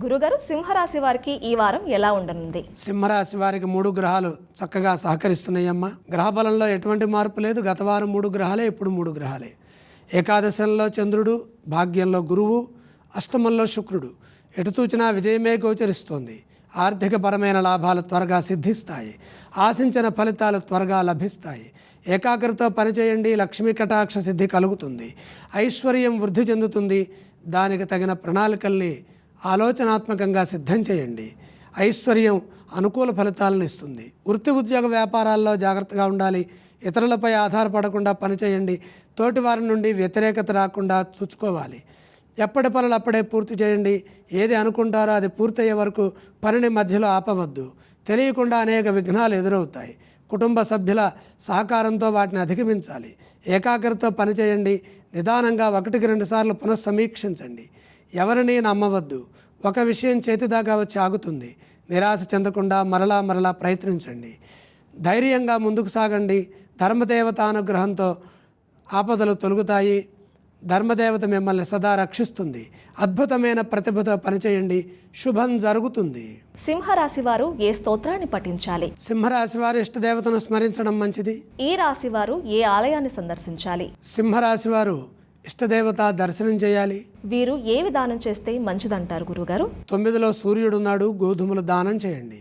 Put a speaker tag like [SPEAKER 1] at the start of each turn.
[SPEAKER 1] గురుగారు, సింహరాశి వారికి ఈ వారం ఎలా ఉండనుంది?
[SPEAKER 2] సింహరాశి వారికి 3 గ్రహాలు చక్కగా సహకరిస్తున్నాయమ్మా. గ్రహ బలంలో ఎటువంటి మార్పు లేదు. గత వారం 3 గ్రహాలే, ఇప్పుడు 3 గ్రహాలే. ఏకాదశంలో చంద్రుడు, భాగ్యంలో గురువు, అష్టమంలో శుక్రుడు. ఎటు చూచినా విజయమే గోచరిస్తోంది. ఆర్థికపరమైన లాభాలు త్వరగా సిద్ధిస్తాయి. ఆశించిన ఫలితాలు త్వరగా లభిస్తాయి. ఏకాగ్రతతో పనిచేయండి, లక్ష్మీ కటాక్ష సిద్ధి కలుగుతుంది. ఐశ్వర్యం వృద్ధి చెందుతుంది. దానికి తగిన ప్రణాళికల్ని ఆలోచనాత్మకంగా సిద్ధం చేయండి. ఐశ్వర్యం అనుకూల ఫలితాలను ఇస్తుంది. వృత్తి ఉద్యోగ వ్యాపారాల్లో జాగ్రత్తగా ఉండాలి. ఇతరులపై ఆధారపడకుండా పనిచేయండి. తోటి వారి నుండి వ్యతిరేకత రాకుండా చూసుకోవాలి. ఎప్పటి పనులు అప్పుడే పూర్తి చేయండి. ఏది అనుకుంటారో అది పూర్తయ్యే వరకు పనిని మధ్యలో ఆపవద్దు. తెలియకుండా అనేక విఘ్నాలు ఎదురవుతాయి. కుటుంబ సభ్యుల సహకారంతో వాటిని అధిగమించాలి. ఏకాగ్రతతో పనిచేయండి. నిదానంగా 1-2 సార్లు పునఃసమీక్షించండి. ఎవరిని నమ్మవద్దు. ఒక విషయం చేతిదాకా వచ్చి ఆగుతుంది. నిరాశ చెందకుండా మరలా ప్రయత్నించండి. ధైర్యంగా ముందుకు సాగండి. ధర్మదేవత అనుగ్రహంతో ఆపదలు తొలగుతాయి. ధర్మదేవత మిమ్మల్ని సదా రక్షిస్తుంది. అద్భుతమైన ప్రతిభతో పనిచేయండి. శుభం జరుగుతుంది.
[SPEAKER 1] సింహరాశి వారు ఏ స్తోత్రాన్ని పఠించాలి?
[SPEAKER 2] సింహరాశి వారు ఇష్టదేవతను స్మరించడం మంచిది.
[SPEAKER 1] ఈ రాశి వారు ఏ ఆలయాన్ని సందర్శించాలి?
[SPEAKER 2] సింహరాశి వారు ఇష్టదేవత దర్శనం చేయాలి.
[SPEAKER 1] వీరు ఏ విధానం చేస్తే మంచిదంటారు గురుగారు?
[SPEAKER 2] 9లో సూర్యుడున్నాడు. గోధుమలు దానం చేయండి.